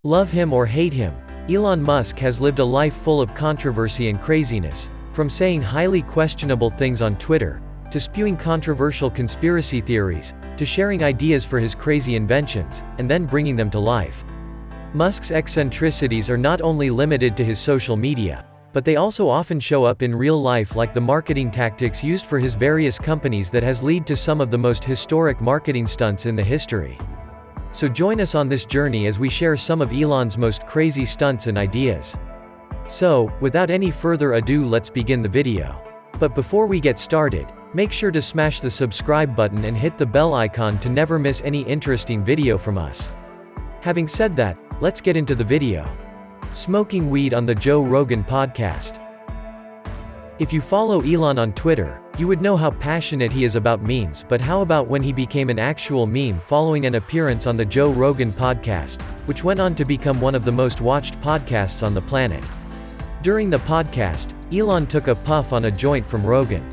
Love him or hate him, Elon Musk has lived a life full of controversy and craziness, from saying highly questionable things on Twitter, to spewing controversial conspiracy theories, to sharing ideas for his crazy inventions, and then bringing them to life. Musk's eccentricities are not only limited to his social media, but they also often show up in real life, like the marketing tactics used for his various companies that has led to some of the most historic marketing stunts in the history. So join us on this journey as we share some of Elon's most crazy stunts and ideas. So, without any further ado, let's begin the video. But before we get started, make sure to smash the subscribe button and hit the bell icon to never miss any interesting video from us. Having said that, let's get into the video. Smoking weed on the Joe Rogan podcast. If you follow Elon on Twitter, you would know how passionate he is about memes, but how about when he became an actual meme following an appearance on the Joe Rogan podcast, which went on to become one of the most watched podcasts on the planet. During the podcast, Elon took a puff on a joint from Rogan.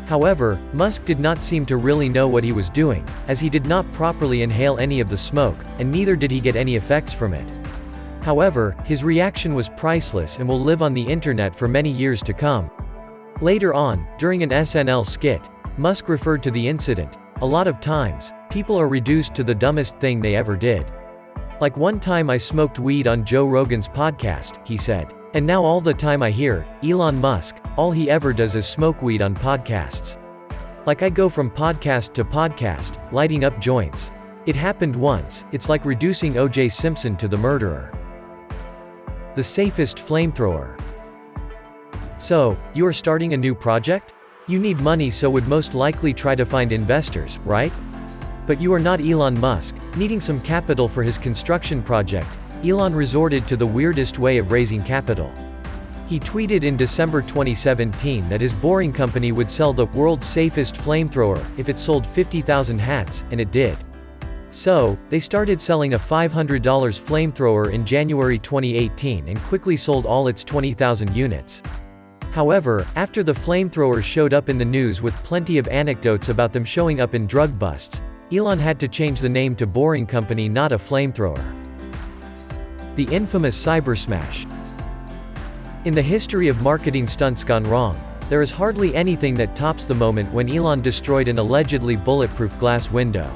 However, Musk did not seem to really know what he was doing, as he did not properly inhale any of the smoke, and neither did he get any effects from it. However, his reaction was priceless and will live on the internet for many years to come. Later on, during an SNL skit, Musk referred to the incident. A lot of times, people are reduced to the dumbest thing they ever did. Like one time I smoked weed on Joe Rogan's podcast, he said. And now all the time I hear, Elon Musk, all he ever does is smoke weed on podcasts. Like I go from podcast to podcast, lighting up joints. It happened once, it's like reducing O.J. Simpson to the murderer. The safest flamethrower. So, you are starting a new project? You need money, so would most likely try to find investors, right? But you are not Elon Musk. Needing some capital for his construction project, Elon resorted to the weirdest way of raising capital. He tweeted in December 2017 that his Boring Company would sell the world's safest flamethrower if it sold 50,000 hats, and it did. So, they started selling a $500 flamethrower in January 2018 and quickly sold all its 20,000 units. However, after the flamethrower showed up in the news with plenty of anecdotes about them showing up in drug busts, Elon had to change the name to Boring Company, not a flamethrower. The infamous cyber smash. In the history of marketing stunts gone wrong, there is hardly anything that tops the moment when Elon destroyed an allegedly bulletproof glass window.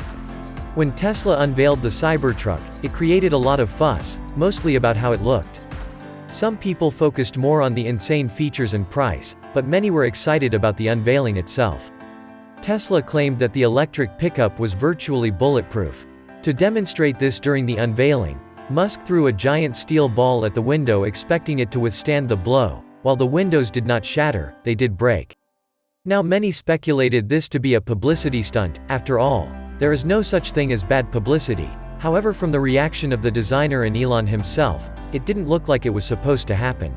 When Tesla unveiled the Cybertruck, it created a lot of fuss, mostly about how it looked. Some people focused more on the insane features and price, but many were excited about the unveiling itself. Tesla claimed that the electric pickup was virtually bulletproof. To demonstrate this during the unveiling, Musk threw a giant steel ball at the window expecting it to withstand the blow. While the windows did not shatter, they did break. Now many speculated this to be a publicity stunt. After all, there is no such thing as bad publicity. However, from the reaction of the designer and Elon himself, it didn't look like it was supposed to happen.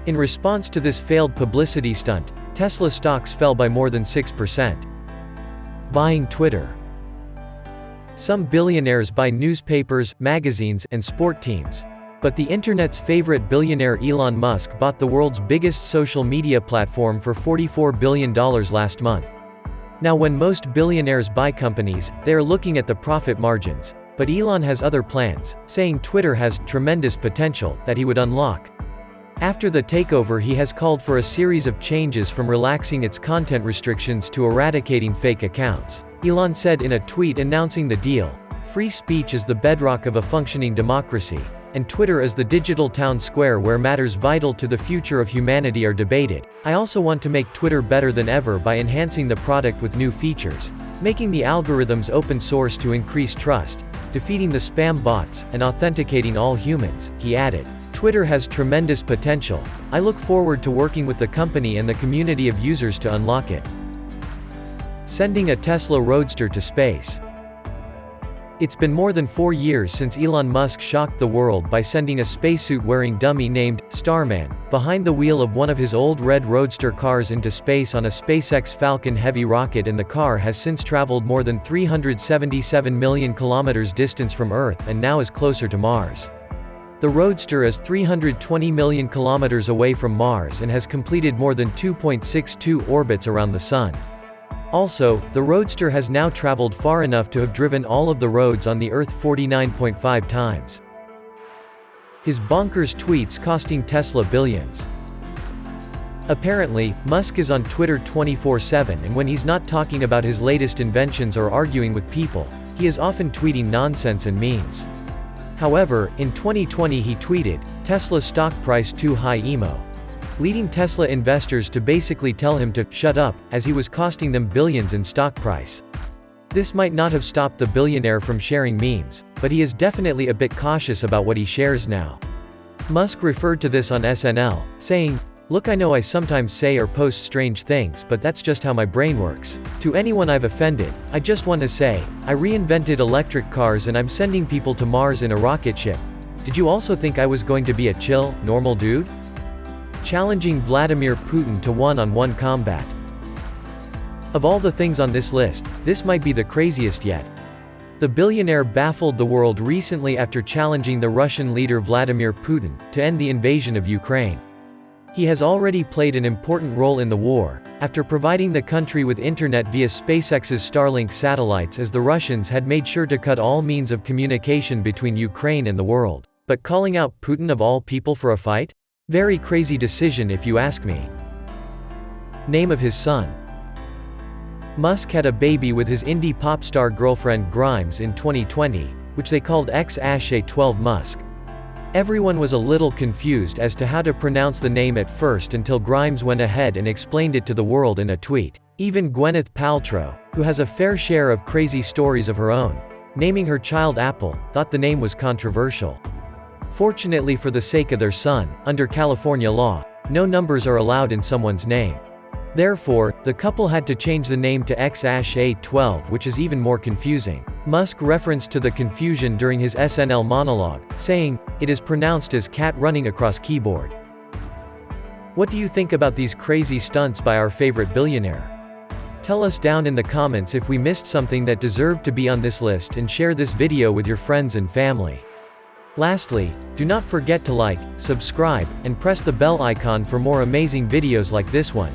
In response to this failed publicity stunt, Tesla stocks fell by more than 6%. Buying Twitter. Some billionaires buy newspapers, magazines, and sport teams. But the internet's favorite billionaire Elon Musk bought the world's biggest social media platform for $44 billion last month. Now, when most billionaires buy companies, they are looking at the profit margins. But Elon has other plans, saying Twitter has tremendous potential that he would unlock. After the takeover, he has called for a series of changes, from relaxing its content restrictions to eradicating fake accounts. Elon said in a tweet announcing the deal, "Free speech is the bedrock of a functioning democracy, and Twitter is the digital town square where matters vital to the future of humanity are debated. I also want to make Twitter better than ever by enhancing the product with new features, making the algorithms open source to increase trust, defeating the spam bots, and authenticating all humans," he added. Twitter has tremendous potential. I look forward to working with the company and the community of users to unlock it. Sending a Tesla Roadster to space. It's been more than 4 years since Elon Musk shocked the world by sending a spacesuit-wearing dummy named Starman behind the wheel of one of his old red Roadster cars into space on a SpaceX Falcon Heavy rocket, and the car has since traveled more than 377 million kilometers distance from Earth and now is closer to Mars. The Roadster is 320 million kilometers away from Mars and has completed more than 2.62 orbits around the Sun. Also, the Roadster has now traveled far enough to have driven all of the roads on the Earth 49.5 times. His bonkers tweets costing Tesla billions. Apparently, Musk is on Twitter 24/7, and when he's not talking about his latest inventions or arguing with people, he is often tweeting nonsense and memes. However, in 2020 he tweeted, "Tesla stock price too high emo," leading Tesla investors to basically tell him to shut up, as he was costing them billions in stock price. This might not have stopped the billionaire from sharing memes, but he is definitely a bit cautious about what he shares now. Musk referred to this on SNL, saying, "Look, I know I sometimes say or post strange things, but that's just how my brain works. To anyone I've offended, I just want to say, I reinvented electric cars and I'm sending people to Mars in a rocket ship. Did you also think I was going to be a chill, normal dude?" Challenging Vladimir Putin to one-on-one combat. Of all the things on this list, this might be the craziest yet. The billionaire baffled the world recently after challenging the Russian leader Vladimir Putin to end the invasion of Ukraine. He has already played an important role in the war, after providing the country with internet via SpaceX's Starlink satellites, as the Russians had made sure to cut all means of communication between Ukraine and the world. But calling out Putin of all people for a fight? Very crazy decision if you ask me. Name of his son. Musk had a baby with his indie pop star girlfriend Grimes in 2020, which they called X-12 Musk. Everyone was a little confused as to how to pronounce the name at first until Grimes went ahead and explained it to the world in a tweet. Even Gwyneth Paltrow, who has a fair share of crazy stories of her own, naming her child Apple, thought the name was controversial. Fortunately for the sake of their son, under California law, no numbers are allowed in someone's name. Therefore, the couple had to change the name to X-12, which is even more confusing. Musk referenced to the confusion during his SNL monologue, saying, "It is pronounced as cat running across keyboard." What do you think about these crazy stunts by our favorite billionaire? Tell us down in the comments if we missed something that deserved to be on this list, and share this video with your friends and family. Lastly, do not forget to like, subscribe, and press the bell icon for more amazing videos like this one.